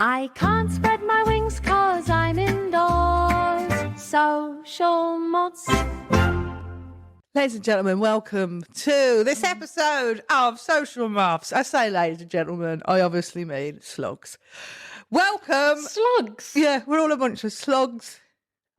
I can't spread my wings 'cause I'm indoors. Social Moths. Ladies and gentlemen, welcome to this episode of Social Moths. I say ladies and gentlemen, I obviously mean slugs. Welcome. Slugs? Yeah, we're all a bunch of slugs.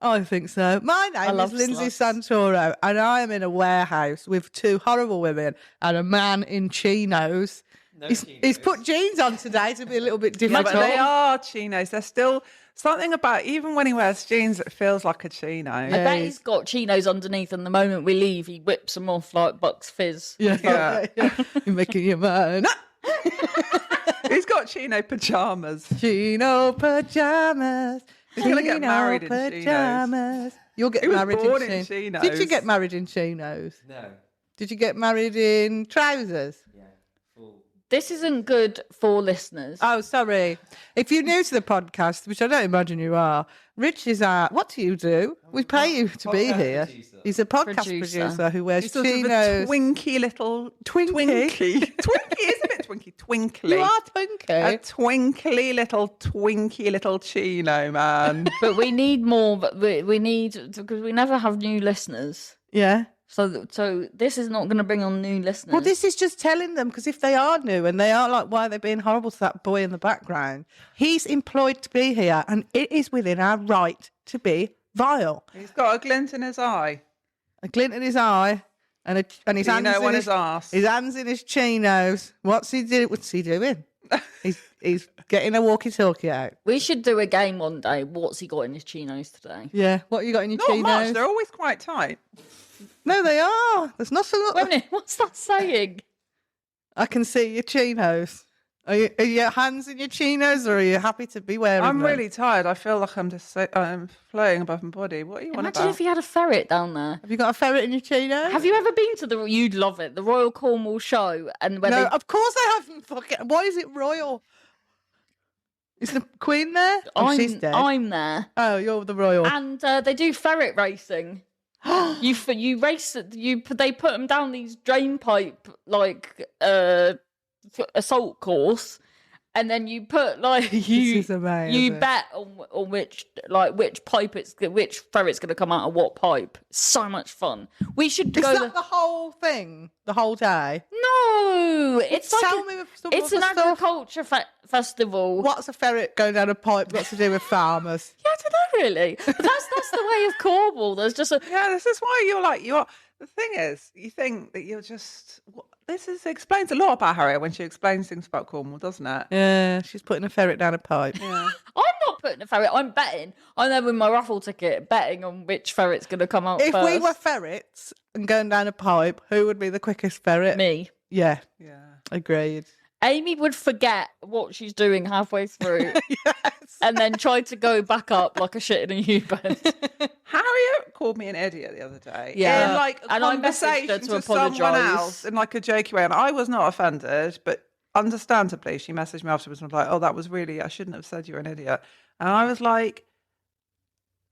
I think so. My name is Lindsay Santoro, and I am in a warehouse with two horrible women and a man in chinos. He's put jeans on today to be a little bit different. Yeah, but they are chinos. They're still something about, even when he wears jeans, it feels like a chino. I bet he's got chinos underneath, and the moment we leave, he whips them off like Bucks Fizz. Yeah. You're making your mind. He's got chino pajamas. Chino pajamas. He's going to get married in chinos. You'll get He was married born in in chinos. chinos. Did you get married in chinos? No. Did you get married in trousers? Yeah. Full. This isn't good for listeners. Oh, sorry. If you're new to the podcast, which I don't imagine you are, Rich is our... What do you do? We pay you to be here. Producer. He's a podcast producer who wears He's sort of a chinos. twinky little... Twinky? Twinky, isn't it twinky? Twinkly. You are twinkly. A twinky little chino, man. But we need more. We need, because we never have new listeners. Yeah. So this is not going to bring on new listeners. Well, this is just telling them, because if they are new and they are like, why are they being horrible to that boy in the background? He's employed to be here, and it is within our right to be vile. He's got a glint in his eye. A glint in his eye, and his hands on in his arse. His hands in his chinos. What's he doing? He's getting a walkie-talkie out. We should do a game one day. What's he got in his chinos today? Yeah. What you got in your Not chinos? much. They're always quite tight. No, they are. There's not a lot. Wait a minute, what's that saying? I can see your chinos. Are your hands in your chinos, or are you happy to be wearing I'm them? really tired. I feel like I'm floating above my body. What are you on Imagine about? if he had a ferret down there. Have you got a ferret in your chinos? Have you ever been to you'd love it, the Royal Cornwall show? And when No, of course I haven't. Fucking. Why is it royal? Is the Queen there? Oh, she's dead. I'm there. Oh, you're the royal. And they do ferret racing. you race they put them down these drain pipe assault course, and then you put This is amazing. you bet on which which ferret's going to come out of what pipe. So much fun. We should Is go. that the whole thing? The whole day? No, it's like Tell me some it's of an the stuff. agriculture festival. What's a ferret going down a pipe got to do with farmers? Yeah, I don't know really. But that's the way of Cornwall. There's just a Yeah, this is why you're. The thing is, you think that you're just. Explains a lot about Harriet when she explains things about Cornwall, doesn't it? Yeah, she's putting a ferret down a pipe. Yeah. I'm not putting a ferret. I'm betting. I'm there with my raffle ticket, betting on which ferret's going to come out If first. we were ferrets and going down a pipe, who would be the quickest ferret? Me. Yeah, Yeah. agreed. Amy would forget what she's doing halfway through Yes. and then try to go back up like a shit in a U-bend. Harriet called me an idiot the other day. Yeah. In like a And I messaged her conversation to someone apologise. else in like a jokey way, and I was not offended, but understandably, she messaged me afterwards and was like, "Oh, that was really. I shouldn't have said you're an idiot." And I was like,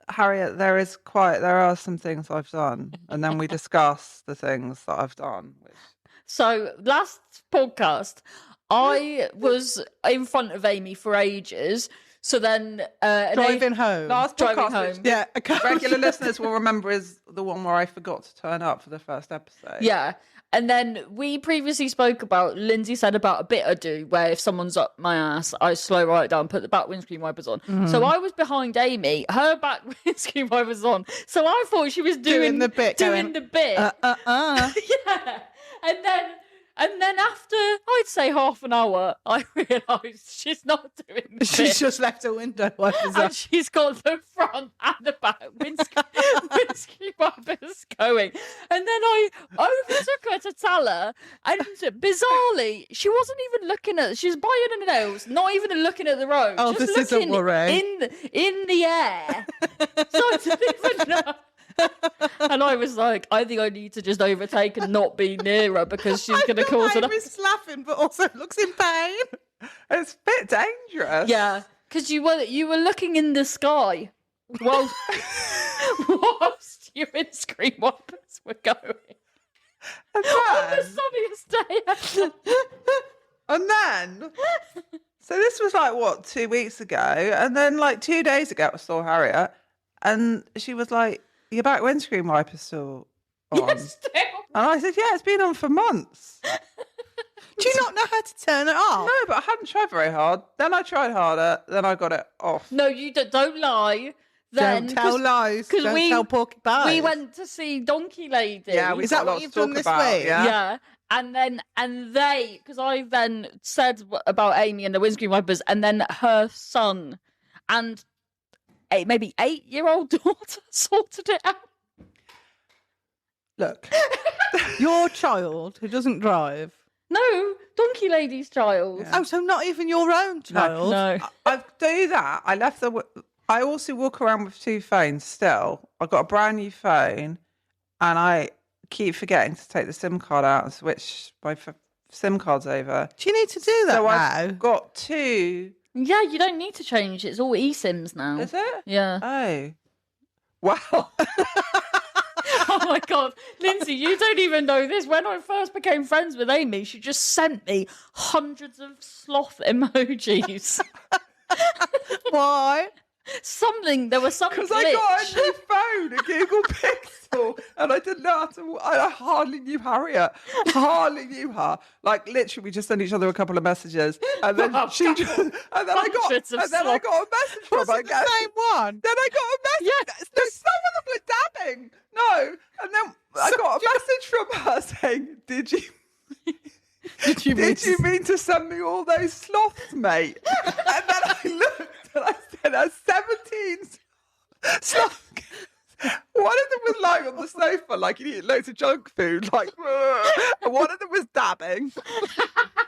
"Harriet, there are some things I've done," and then we discuss the things that I've done. So last podcast, I was in front of Amy for ages. So then... Driving home. Last Driving podcast, home. which Yeah, regular listeners will remember, is the one where I forgot to turn up for the first episode. Yeah. And then we previously spoke about, Lindsay said about a bit I do, where if someone's up my ass, I slow right down, put the back windscreen wipers on. So I was behind Amy, her back windscreen wipers on. So I thought she was doing the bit. Doing the bit. Yeah. And then after, I'd say half an hour, I realised she's not doing the She's bit. just left her window wipers on. And she's got the front and the back windscreen wipers going. And then I overtook her to tell her, and bizarrely, she wasn't even looking at. She's buying her nails, not even looking at the road. Oh, just this isn't looking worrying. in the air. So I didn't even know. And I was like, I think I need to just overtake and not be near her because she's going to cause an. Amy's laughing, but also looks in pain. It's a bit dangerous. Yeah, because you were looking in the sky whilst your windscreen wipers were going. And On the then, sunniest day ever. and then So this was like, what, 2 weeks ago? And then like 2 days ago, I saw Harriet and she was like, your back windscreen wiper still on? Yes, still. And I said, yeah, it's been on for months. Do you not know how to turn it off? No, but I hadn't tried very hard. Then I tried harder. Then I got it off. No, you don't lie. Then, Don't tell lies. 'cause Don't we- tell porky pies. We went to see Donkey Lady. Yeah, we've Is that got what lots you've to talk done this about. week? Yeah. And they, because I then said about Amy and the windscreen wipers, and then her son and maybe 8-year-old daughter sorted it out. Look, Your child who doesn't drive. No, Donkey Lady's child. Yeah. Oh, so not even your own child? No. I do that. I left the. I also walk around with 2 phones still. I've got a brand new phone and I keep forgetting to take the SIM card out and switch my SIM cards over. Do you need to do that So now? I've got 2. Yeah, you don't need to change it. It's all eSIMs now. Is it? Yeah. Oh. Wow. Oh my God. Lindsay, you don't even know this. When I first became friends with Amy, she just sent me hundreds of sloth emojis. Why? There was some Because glitch. I got a new phone, a Google Pixel, and I didn't know how to. I hardly knew Harriet. Hardly knew her. Like literally, we just sent each other a couple of messages, and then she just, and then I got a message from Was her. it the same one? Then I got a message. No, some of them were dabbing. No, and then I got a message from her saying, "Did you Did you mean to send me all those sloths, mate?" And then I looked and I said, "There's 17 sloths." One of them was lying on the sofa like he'd eaten loads of junk food, like, and one of them was dabbing.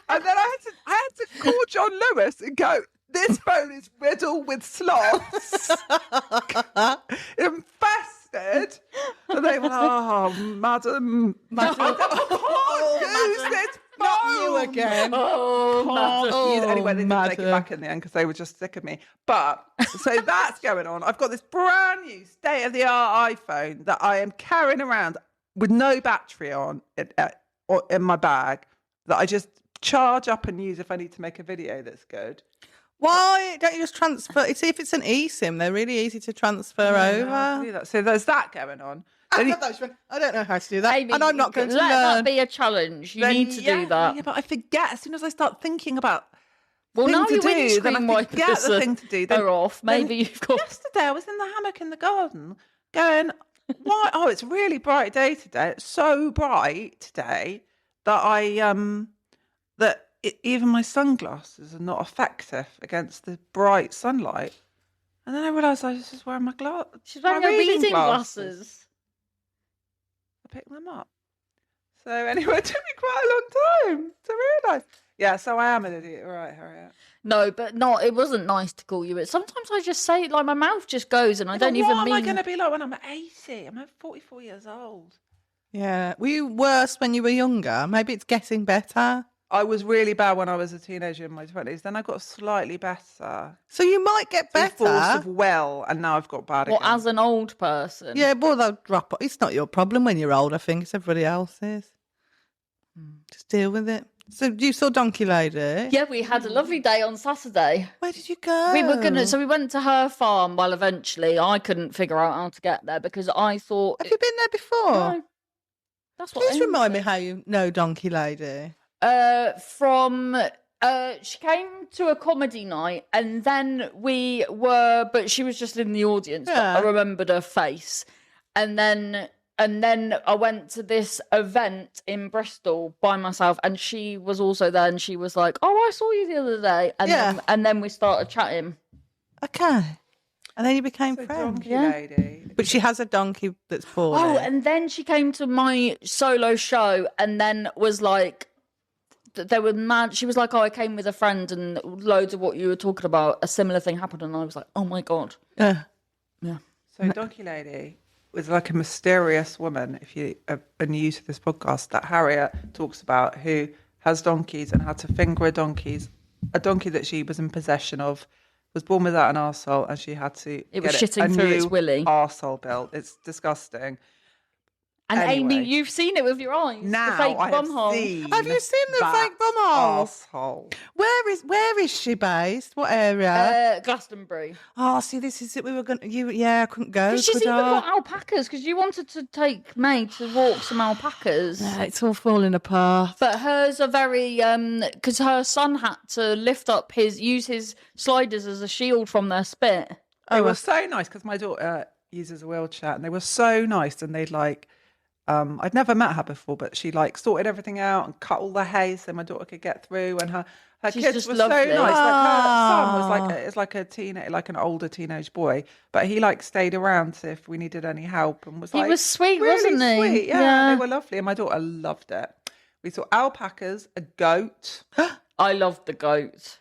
And then I had to call John Lewis and go, "This phone is riddled with sloths, infested." And they were, "Oh, madam, I can't use this phone." Not you again. Oh, Can't use it. Anyway, they didn't take it madam. back in the end because they were just sick of me. But so that's going on. I've got this brand new state-of-the-art iPhone that I am carrying around with no battery on in my bag that I just charge up and use if I need to make a video that's good. Why don't you just transfer? See, if it's an eSIM, they're really easy to transfer over. So there's that going on. I don't know how to do that, Amy, and I'm not going to let learn. that be a challenge. You need to do that. Yeah, but I forget as soon as I start thinking about Well, thing now to your do, then windscreen I forget wipers the thing to do. are off. Maybe you've got... Yesterday I was in the hammock in the garden going, why? Oh, it's a really bright day today. It's so bright today that even my sunglasses are not effective against the bright sunlight. And then I realised I was just wearing my glasses. She's wearing her reading glasses. I picked them up. So anyway, it took me quite a long time to realise. Yeah, so I am an idiot. All right, Harriet. No, but not. It wasn't nice to call you it. Sometimes I just say it like my mouth just goes, and I don't even What mean. am I going to be like when I'm 80? I'm 44 years old. Yeah, were you worse when you were younger? Maybe it's getting better. I was really bad when I was a teenager in my 20s. Then I got slightly better. So you might get Through better. force of will, and now I've got bad Well, again. as an old person. Yeah, well, they'll drop. It's not your problem when you're old. I think it's everybody else's. Just deal with it. So you saw Donkey Lady? Yeah, we had a lovely day on Saturday. Where did you go? We went to her farm. Well, eventually, I couldn't figure out how to get there because I thought. Have you been there before? No. That's what. Please Amy remind me said. how you know Donkey Lady. She came to a comedy night and then but she was just in the audience. But Yeah. I remembered her face. And then I went to this event in Bristol by myself and she was also there and she was like, "Oh, I saw you the other day." And then we started chatting. Okay. And then you became So friends. Donkey Yeah. Lady. But she has a donkey that's poorly. Oh, and then she came to my solo show and then was like, they were mad. She was like, "Oh, I came with a friend and loads of what you were talking about, a similar thing happened." And I was like, "Oh my God." Yeah. So Donkey Lady was like a mysterious woman, if you are new to this podcast, that Harriet talks about, who has donkeys and had to finger a donkey that she was in possession of, was born without an arsehole, and she had to It was get shitting a through its new willy. arsehole built. It's disgusting. And Anyway. Amy, you've seen it with your eyes. Now the fake I bum have hole. seen Have you seen the that fake bum hole? arsehole. Where is she based? What area? Glastonbury. Oh, see, this is it. We were going to. I couldn't go. She's could even I? got alpacas because you wanted to take May to walk some alpacas. Yeah, it's all falling apart. But hers are very because her son had to use his sliders as a shield from their spit. It was so nice because my daughter uses a wheelchair, and they were so nice, and they'd like. I'd never met her before, but she like sorted everything out and cut all the hay so my daughter could get through. And her She's kids just were lovely. so nice. Like her son was like an older teenage boy, but he like stayed around to if we needed any help and was He like was sweet, really wasn't he? Sweet. Yeah, Yeah. they were lovely, and my daughter loved it. We saw alpacas, a goat, I loved the goat.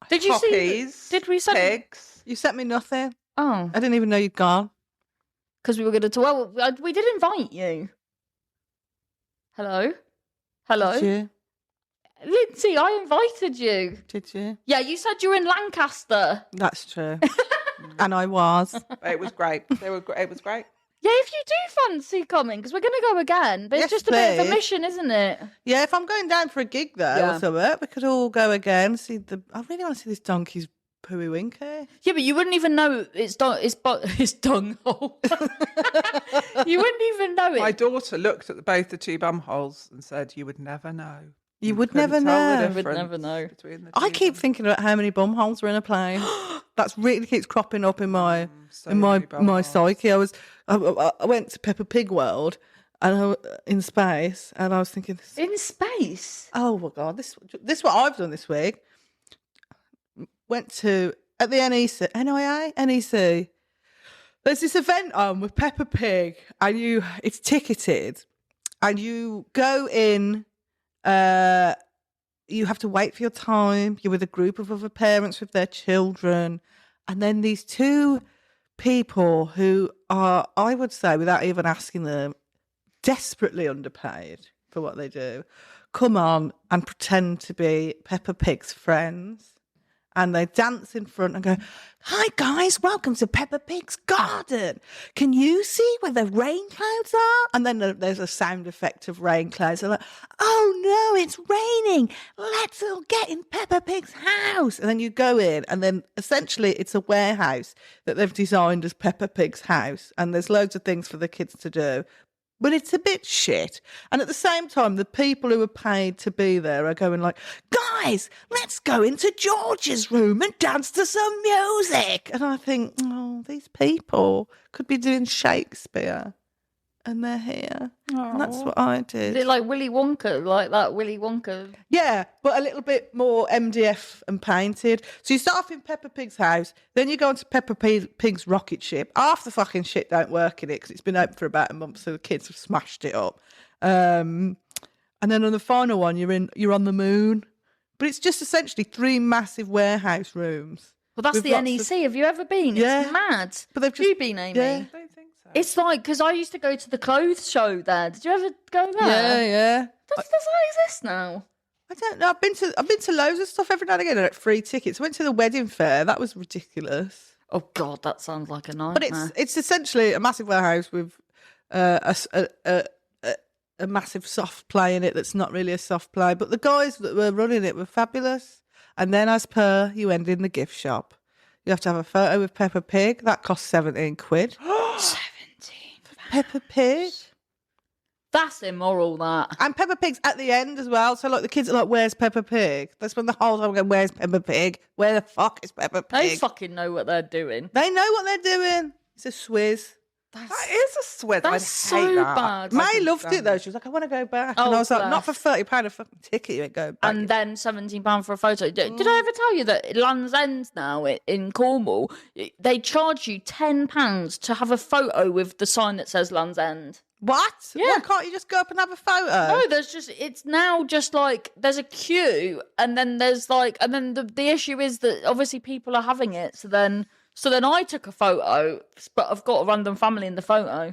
Did you poppies, see? Did we send? pigs. You sent me nothing. Oh, I didn't even know you'd gone. because we were going to. Well, we did invite you. Hello. Did you? Lindsay, I invited you. Did you? Yeah, you said you were in Lancaster. That's true. And I was. It was great. It was great. Yeah, if you do fancy coming, because we're going to go again. But Yes, it's just a bit of a please. mission, isn't it? Yeah, if I'm going down for a gig though Yeah. or something, we could all go again. I really want to see this donkey's pooey winky. Yeah, but you wouldn't even know it's dung hole. You wouldn't even know it. My daughter looked at both the two bum holes and said, "You would never know. You would couldn't never tell the know. You would difference never know. between the I two keep of them." thinking about how many bum holes were in a plane. That's really keeps cropping up in my so many bum holes. psyche. I went to Peppa Pig World and in space, and I was thinking, In space. oh my god, this is what I've done this week. Went to at the NEC. There's this event on with Peppa Pig, and it's ticketed, and you go in. You have to wait for your time. You're with a group of other parents with their children, and then these two people who are, I would say, without even asking them, desperately underpaid for what they do, come on and pretend to be Peppa Pig's friends. And they dance in front and go, "Hi guys, welcome to Peppa Pig's garden. Can you see where the rain clouds are?" And then there's a sound effect of rain clouds. They're like, "Oh no, it's raining. Let's all get in Peppa Pig's house." And then you go in, and then essentially it's a warehouse that they've designed as Peppa Pig's house. And there's loads of things for the kids to do. But it's a bit shit. And at the same time, the people who are paid to be there are going like, "Guys, let's go into George's room and dance to some music." And I think, oh, these people could be doing Shakespeare. And they're here. And that's what I Is did. it like Willy Wonka? Like that Willy Wonka? Yeah, but a little bit more MDF and painted. So you start off in Peppa Pig's house, then you go on to Peppa Pig's rocket ship. Half the fucking shit don't work in it because it's been open for about a month, so the kids have smashed it up. And then on the final one, you're on the moon. But it's just essentially 3 massive warehouse rooms. Well, that's with the lots NEC. of- Have you ever been? Yeah. It's mad. But they've Have you just- been, Amy? yeah. I don't think so. It's like, because I used to go to the clothes show there. Did you ever go there? Yeah. Does that exist now? I don't know. I've been to loads of stuff every now and again. Like free tickets. I went to the wedding fair. That was ridiculous. Oh, God, that sounds like a nightmare. But it's essentially a massive warehouse with a massive soft play in it that's not really a soft play. But the guys that were running it were fabulous. And then, as per, you end in the gift shop. You have to have a photo with Peppa Pig. That costs 17 quid. 17. Peppa Pig. That's immoral, that. And Peppa Pig's at the end as well. So, like, the kids are like, "Where's Peppa Pig?" They spend the whole time going, "Where's Peppa Pig? Where the fuck is Peppa Pig?" They fucking know what they're doing. They know what they're doing. It's a swizz. That is a sweat. That's I'd so hate that. bad. May loved it though. She was like, "I want to go back," and Oh, I was like, "Not for bless. £30 a fucking ticket. You ain't going back." And then £17 for a photo. Did I ever tell you that Land's End now in Cornwall, they charge you £10 to have a photo with the sign that says Land's End? What? Yeah. Why can't you just go up and have a photo? No, it's now just like there's a queue, and then there's like, and then the issue is that obviously people are having it. So then I took a photo, but I've got a random family in the photo.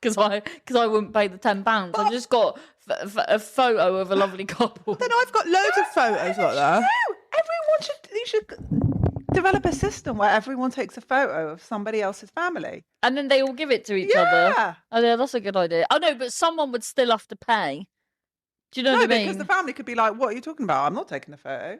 Because I wouldn't pay the £10. I just got a photo of a lovely couple. Then I've got loads of photos like that. No, everyone should. You should. develop a system where everyone takes a photo of somebody else's family. And then they all give it to each other. Oh, yeah, that's a good idea. Oh, no, but someone would still have to pay. Do you know what I mean? Because the family could be like, what are you talking about? I'm not taking a photo.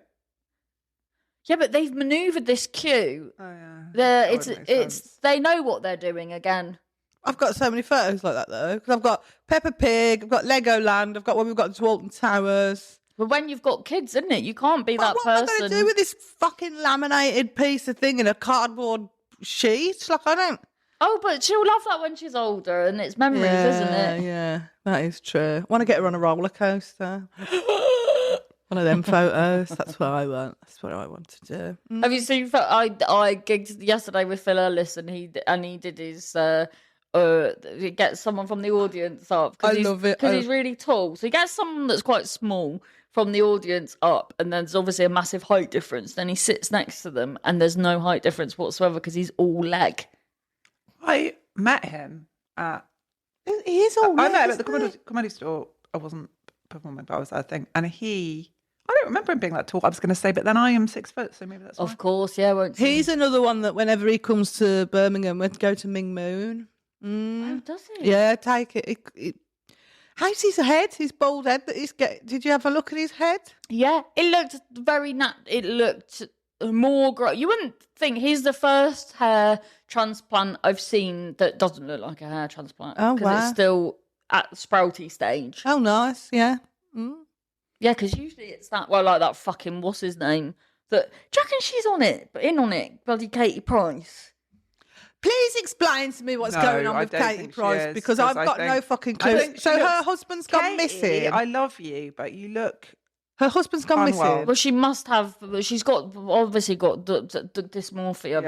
Yeah, but they've manoeuvred this queue. Oh, yeah. It's they know what they're doing again. I've got so many photos like that, though. Because I've got Peppa Pig, I've got Legoland, I've got one we've got to Alton Towers. But when you've got kids, isn't it? You can't be that person. What am I going to do with this fucking laminated piece of thing in a cardboard sheet? Like, I don't... Oh, but she'll love that when she's older, and it's memories, isn't it? Yeah, that is true. I want to get her on a roller coaster. One of them photos. That's what I want. That's what I want to do. Have you seen? I gigged yesterday with Phil Ellis, and he did his he gets someone from the audience up. I love it because he's really tall. So he gets someone that's quite small from the audience up, and then there's obviously a massive height difference. Then he sits next to them, and there's no height difference whatsoever because he's all leg. I met him at. He is all leg. I met him at the comedy store. I wasn't performing, but I was there, I think. And I don't remember him being that tall. I was going to say, but then I am 6 foot, so maybe that's. Of course, yeah. Won't He's another one that whenever he comes to Birmingham, we'd go to Ming Moon. Oh, does he? Yeah, take it. How's his head? His bald head that he's get. Did you have a look at his head? Yeah, it looked very It looked more you wouldn't think he's the first hair transplant I've seen that doesn't look like a hair transplant. Oh, wow. It's still at the sprouty stage. Oh, nice. Yeah. Yeah, because usually it's that, like that fucking, what's his name? Do you reckon she's on it? Bloody Katie Price. Please explain to me what's going on with Katie Price, because I've got no fucking clue. So her husband's gone missing. I love you, but you look... Her husband's gone missing. Well, she must have. She's obviously got dysmorphia,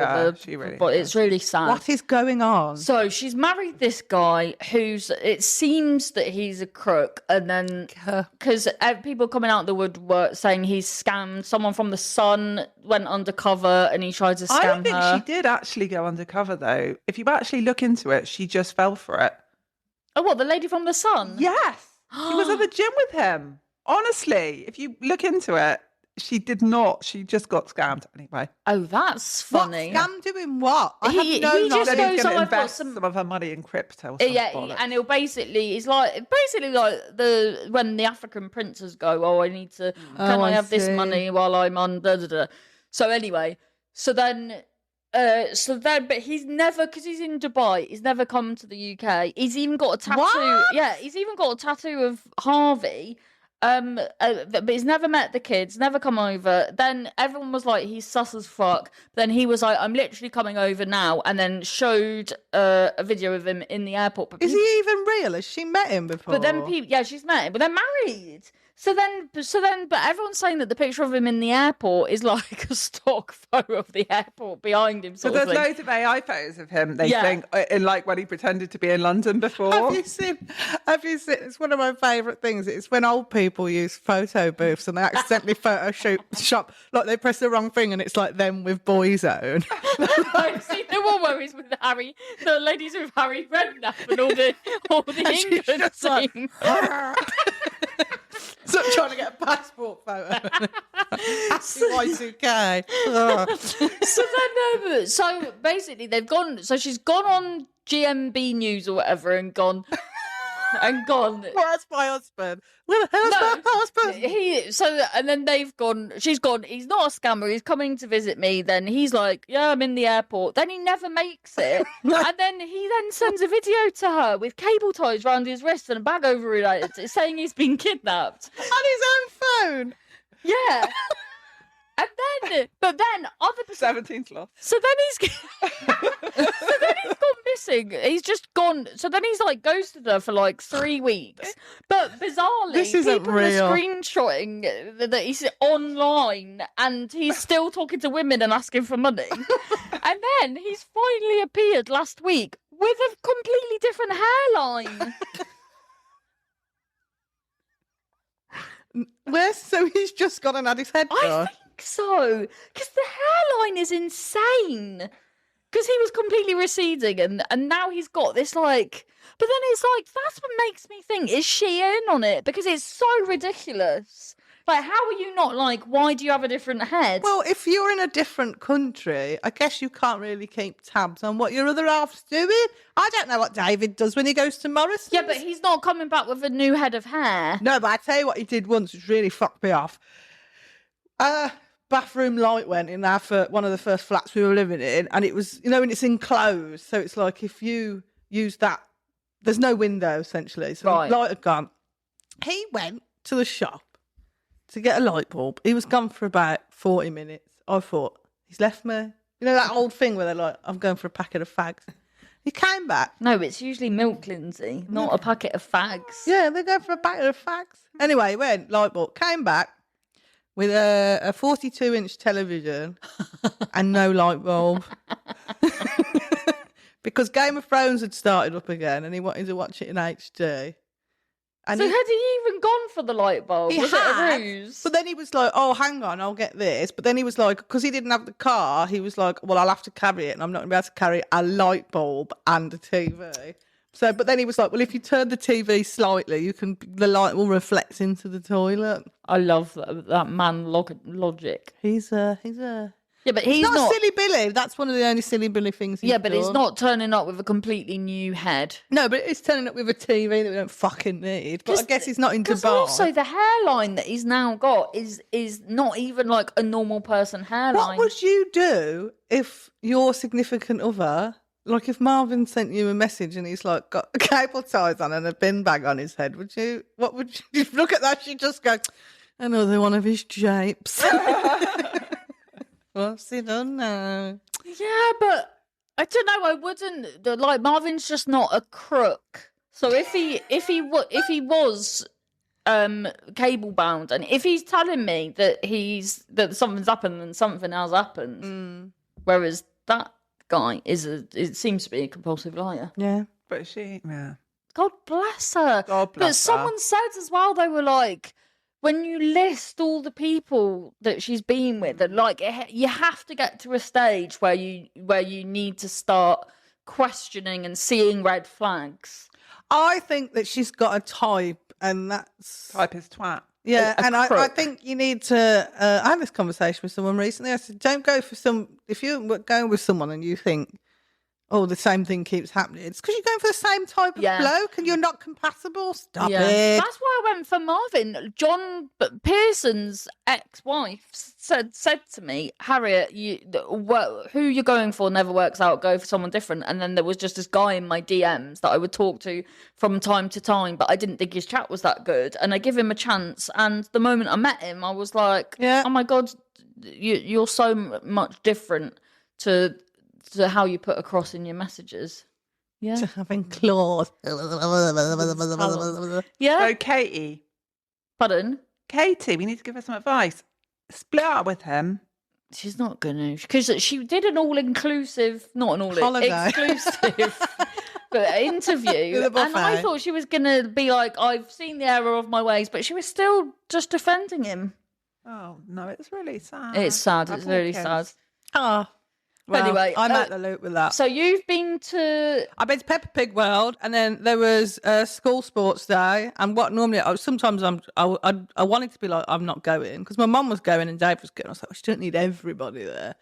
but it's really sad. What is going on? So she's married this guy it seems that he's a crook, and then because people coming out the woodwork saying he's scammed. Someone from The Sun went undercover and he tried to scam her. I think she did actually go undercover, though. If you actually look into it, she just fell for it. Oh, what, the lady from The Sun? Yes, she was at the gym with him. Honestly, if you look into it, she did not. She just got scammed anyway. Oh, that's funny. What? Scam doing what? He just goes, he's going to invest some of her money in crypto. And he'll basically, it's like when the African princes go, oh, I need to, can I have this money while I'm on da da da. So anyway, but he's never, because he's in Dubai, he's never come to the UK. He's even got a tattoo. What? Yeah, he's even got a tattoo of Harvey. But he's never met the kids, never come over. Then everyone was like, he's sus as fuck. Then he was like, I'm literally coming over now, and then showed a video of him in the airport. But is he even real? Has she met him before? But then she's met him, but they're married. So then, but everyone's saying that the picture of him in the airport is like a stock photo of the airport behind him. So there's loads of AI photos of him. They think, in like when he pretended to be in London before. Have you seen? It's one of my favourite things. It's when old people use photo booths and they accidentally Photoshop, like they press the wrong thing and it's like them with Boyzone. I've seen the one where he's with the ladies with Harry Redknapp and all the England team. So trying to get a passport photo. Y2K. So basically they've gone. So she's gone on GMB News or whatever and gone. Where's my husband? Where the hell's my husband? And then they've gone. She's gone. He's not a scammer. He's coming to visit me. Then he's like, yeah, I'm in the airport. Then he never makes it. And then he sends a video to her with cable ties around his wrists and a bag over his head, saying he's been kidnapped on his own phone. Yeah. But then other 17 sloth. So then he's gone missing. He's just gone. So then he's like ghosted her for like 3 weeks. But bizarrely, people are screenshotting that he's online and he's still talking to women and asking for money. And then he's finally appeared last week with a completely different hairline. So he's just gone and had his head done? So, because the hairline is insane. Because he was completely receding, and now he's got this like. But then it's like that's what makes me think: is she in on it? Because it's so ridiculous. Like, how are you not like, why do you have a different head? Well, if you're in a different country, I guess you can't really keep tabs on what your other half's doing. I don't know what David does when he goes to Morrison's. Yeah, but he's not coming back with a new head of hair. No, but I tell you what he did once, which really fucked me off. Bathroom light went in one of the first flats we were living in, and it was, when it's enclosed, so it's like if you use that, there's no window essentially, so the light had gone. He went to the shop to get a light bulb. He was gone for about 40 minutes. I thought, he's left me. You know that old thing where they're like, I'm going for a packet of fags. He came back. No, it's usually milk, Lindsay, not a packet of fags. Yeah, they're going for a packet of fags. Anyway, he went, light bulb, came back with a 42-inch television and no light bulb. Because Game of Thrones had started up again and he wanted to watch it in HD. And so had he even gone for the light bulb? Was it a ruse? But then he was like, oh, hang on, I'll get this. But then he was like, because he didn't have the car, he was like, well, I'll have to carry it and I'm not going to be able to carry a light bulb and a TV. So, but then he was like, well, if you turn the TV slightly, the light will reflect into the toilet. I love that man logic. He's a... Yeah, but he's not Silly Billy. That's one of the only Silly Billy things he's but done. he's not turning up with a completely new head. No, but he's turning up with a TV that we don't fucking need. But I guess he's not into bars. Because also the hairline that he's now got is not even like a normal person hairline. What would you do if your significant other, like if Marvin sent you a message and he's like got cable ties on and a bin bag on his head? What would you look at that? She'd just go, another one of his japes. What's he done now? Yeah, but I don't know. I wouldn't like Marvin's just not a crook. So if he was cable bound, and if he's telling me that something's happened and something else happened, whereas that guy it seems to be a compulsive liar. Yeah, but God bless her. But someone said as well, they were like, when you list all the people that she's been with, that like you have to get to a stage where you need to start questioning and seeing red flags. I think that she's got a type, and that's type is twat. Yeah, and I think you need to. I had this conversation with someone recently. I said, don't go for if you're going with someone and you think, oh, the same thing keeps happening, it's because you're going for the same type of bloke and you're not compatible. Stop it. That's why I went for Marvin. John Pearson's ex-wife said to me, Harriet, who you're going for never works out. Go for someone different. And then there was just this guy in my DMs that I would talk to from time to time, but I didn't think his chat was that good. And I give him a chance. And the moment I met him, I was like, oh my God, you're so much different to how you put across in your messages. Yeah. To having claws. Yeah. So Katie. Pardon? Katie, we need to give her some advice. Split up with him. She's not going to. Because she did an all-inclusive, not an exclusive interview. And I thought she was going to be like, I've seen the error of my ways, but she was still just defending him. Oh, no, it's really sad. It's sad. It's really sad. Oh. Well, anyway, I'm at the loop with that. So I've been to Peppa Pig World, and then there was a school sports day. And what normally, sometimes I wanted to be like, I'm not going, because my mum was going and Dave was going. I was like, she don't need everybody there.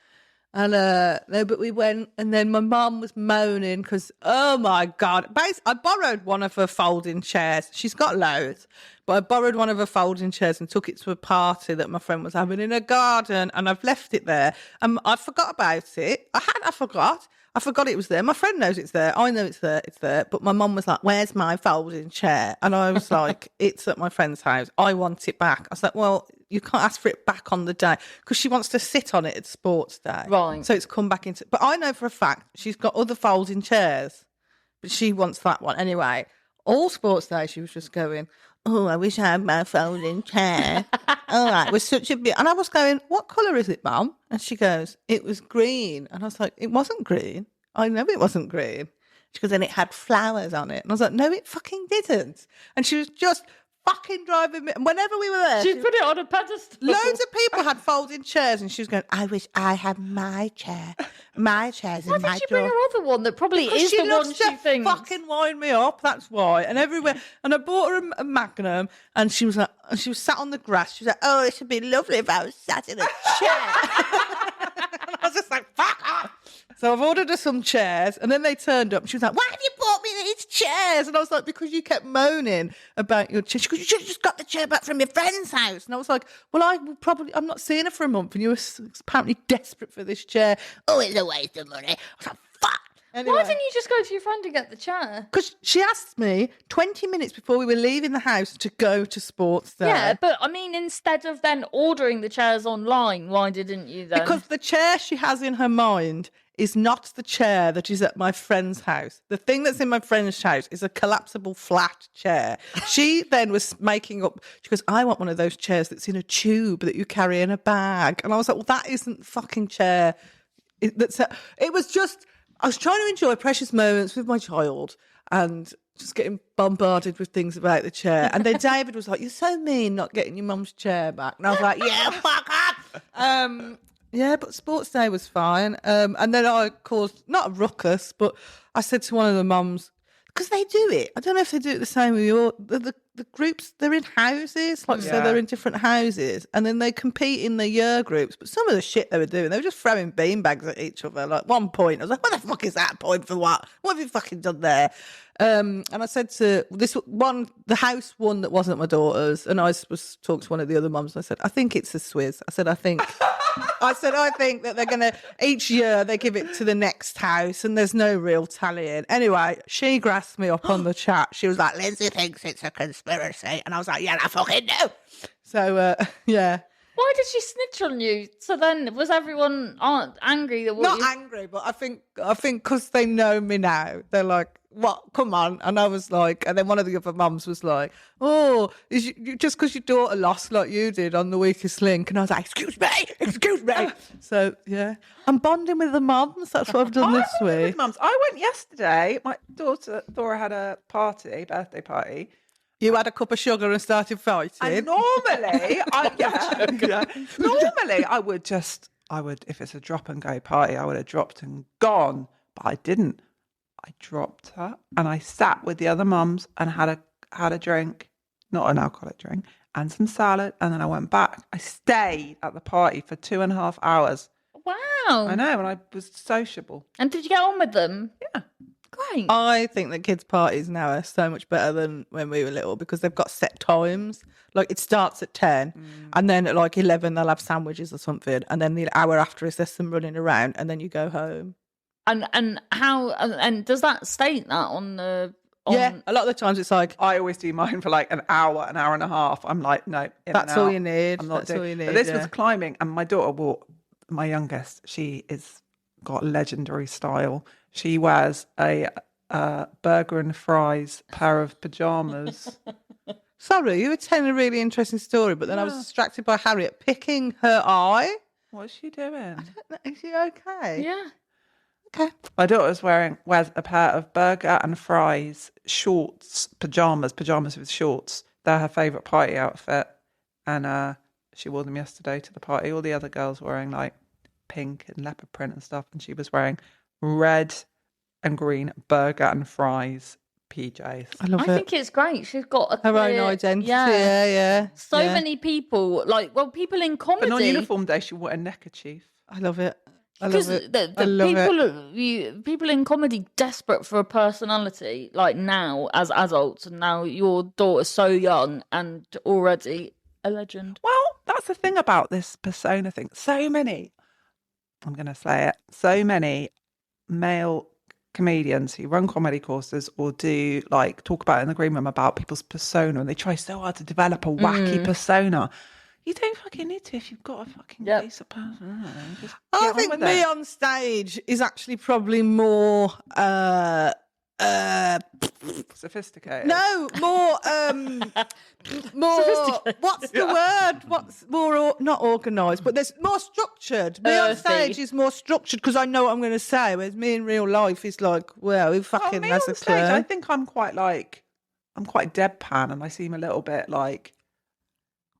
And no, but we went, and then my mum was moaning because, oh my God, I borrowed one of her folding chairs. She's got loads, but I borrowed one of her folding chairs and took it to a party that my friend was having in a garden, and I've left it there. I forgot about it. I forgot it was there. My friend knows it's there. I know it's there. But my mum was like, where's my folding chair? And I was like, it's at my friend's house. I want it back. I was like, well, you can't ask for it back on the day, because she wants to sit on it at sports day. Right. So it's come back into... But I know for a fact she's got other folding chairs, but she wants that one. Anyway, all sports day she was just going, oh, I wish I had my folding chair. All right, it was such a bit... And I was going, what colour is it, Mum? And she goes, it was green. And I was like, it wasn't green. I know it wasn't green. She goes, and it had flowers on it. And I was like, no, it fucking didn't. And she was just fucking driving me. And whenever we were there, She put it on a pedestal. loads of people had folding chairs, and she was going, I wish I had my chair. My chair's in Why my did she bring drawer. her other one that probably Because is she the loves one to she thinks? fucking wind me up. That's why. And everywhere. And I bought her a Magnum, and she was like, and she was sat on the grass. She was like, oh, it would be lovely if I was sat in a chair. And I was just like, fuck off. So I've ordered her some chairs, and then they turned up. And she was like, why have you bought me these chairs? And I was like, because you kept moaning about your chair. She goes, you should have just got the chair back from your friend's house. And I was like, well, I'm not seeing her for a month, and you were apparently desperate for this chair. Oh, it's a waste of money. I was like, fuck. Anyway. Why didn't you just go to your friend and get the chair? Because she asked me 20 minutes before we were leaving the house to go to sports there. Yeah, but I mean, instead of then ordering the chairs online, why didn't you then? Because the chair she has in her mind is not the chair that is at my friend's house. The thing that's in my friend's house is a collapsible flat chair. She then was making up, she goes, I want one of those chairs that's in a tube that you carry in a bag. And I was like, well, that isn't fucking chair. It was just, I was trying to enjoy precious moments with my child and just getting bombarded with things about the chair. And then David was like, you're so mean not getting your mum's chair back. And I was like, yeah, fuck up. Yeah, but sports day was fine. And then I caused, not a ruckus, but I said to one of the mums, because they do it. I don't know if they do it the same with your, the groups, they're in houses, so they're in different houses, and then they compete in the year groups. But some of the shit they were doing, they were just throwing beanbags at each other. Like one point, I was like, what the fuck is that point for what? What have you fucking done there? And I said to this one, the house one that wasn't my daughter's, and I was talking to one of the other mums, and I said, I think it's a Swizz. I said, I think that they're going to, each year they give it to the next house, and there's no real tallying. Anyway, she grasped me up on the chat. She was like, Lindsay thinks it's a conspiracy. And I was like, yeah, I fucking do. So, yeah. Why did she snitch on you? So then, was everyone angry? Not angry, but I think because they know me now, they're like, what? Come on. And I was like, and then one of the other mums was like, oh, just because your daughter lost like you did on The Weakest Link. And I was like, excuse me. So, yeah. I'm bonding with the mums. That's what I've done this week. Mums. I went yesterday. My daughter, Thora, had a birthday party. You had a cup of sugar and started fighting. And normally, normally I would, if it's a drop and go party, I would have dropped and gone, but I didn't. I dropped her and I sat with the other mums and had a drink, not an alcoholic drink, and some salad, and then I went back. I stayed at the party for 2.5 hours. Wow. I know, and I was sociable. And did you get on with them? Yeah. Great. I think that kids' parties now are so much better than when we were little because they've got set times. Like it starts at 10 and then at like 11 they'll have sandwiches or something, and then the hour after is there's some running around, and then you go home. And how and does that state that on the? Yeah, a lot of the times it's like I always do mine for like an hour and a half. I'm like, no, that's all you need. I'm not that's all you need. But this was climbing, and my daughter my youngest. She is got legendary style. She wears a burger and fries pair of pajamas. Sorry, you were telling a really interesting story, but then I was distracted by Harriet picking her eye. What's she doing? I don't know. Is she okay? Yeah. Okay. My daughter's wears a pair of burger and fries shorts, pajamas with shorts. They're her favourite party outfit, and she wore them yesterday to the party. All the other girls were wearing like pink and leopard print and stuff, and she was wearing red and green burger and fries PJs. I think it's great. She's got her own identity. Yeah. So many people, people in comedy. But on uniform day, she wore a neckerchief. I love it. Because people in comedy desperate for a personality, like now as adults, and now your daughter's so young and already a legend. Well, that's the thing about this persona thing. So many, I'm going to say it, so many male comedians who run comedy courses or do talk about it in the green room about people's persona, and they try so hard to develop a wacky persona. You don't fucking need to if you've got a fucking piece of personality. I think me on stage is actually probably more sophisticated. No, more what's the word? What's more not organised, but there's more structured. Me on stage is more structured because I know what I'm going to say, whereas me in real life is like, well, who fucking has a clue? I think I'm quite I'm quite deadpan, and I seem a little bit like.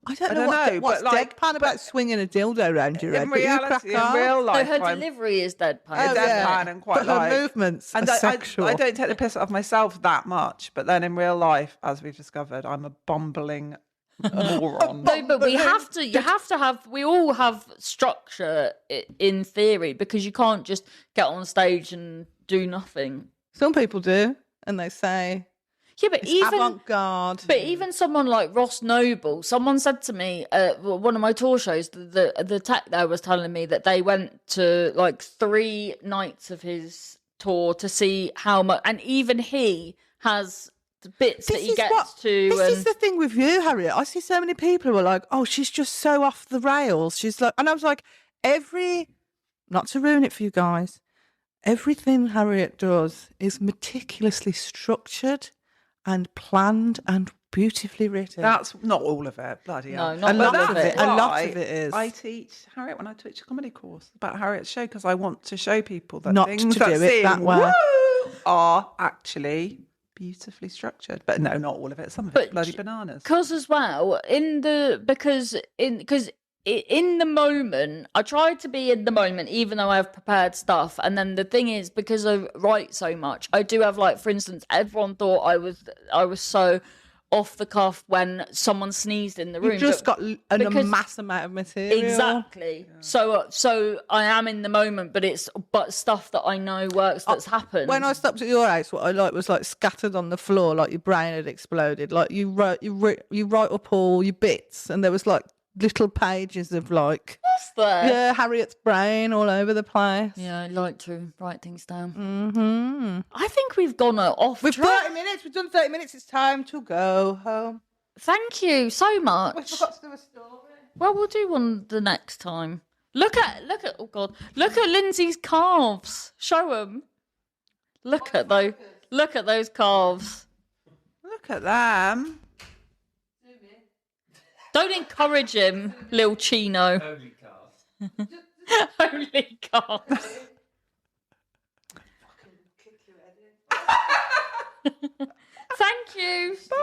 I don't know what's deadpan about swinging a dildo around your head. In reality, in real life, her delivery is deadpan. Deadpan and quite but her movements are sexual. I don't take the piss of myself that much, but then in real life, as we've discovered, I'm a bumbling moron. No, but we have to. You have to have. We all have structure in theory, because you can't just get on stage and do nothing. Some people do, and they say. Yeah, but even avant-garde. But even someone like Ross Noble, someone said to me at one of my tour shows, the tech there was telling me that they went to like 3 nights of his tour to see how much, and even he has the bits that he gets to. This is the thing with you, Harriet. I see so many people who are like, "Oh, she's just so off the rails." She's like, and I was like, not to ruin it for you guys, everything Harriet does is meticulously structured and planned and beautifully written. That's not all of it, bloody hell. No, not all of it. A lot of it is. I teach Harriet when I teach a comedy course about Harriet's show, because I want to show people that not things to do it that way are actually beautifully structured. But no, not all of it. Some of it's bloody bananas. Because as well, because in the moment, I try to be in the moment, even though I've prepared stuff. And then the thing is, because I write so much, I do have, like, for instance, everyone thought I was so off the cuff when someone sneezed in the room. You've just got a mass amount of material. Exactly. Yeah. So I am in the moment, but stuff that I know works that's happened. When I stopped at your house, what I liked was like scattered on the floor, like your brain had exploded. Like you write up all your bits, and there was like little pages of like Harriet's brain all over the place. Yeah, I like to write things down. Mm-hmm. I think we've gone off We've track. 30 minutes. We've done 30 minutes. It's time to go home. Thank you so much. We forgot to do a story. Well, we'll do one the next time. Look at oh god, look at Lindsay's calves. Show them. Look at those calves. Look at them. Don't encourage him, little chino. Only cars. Only calves. Thank you. Bye.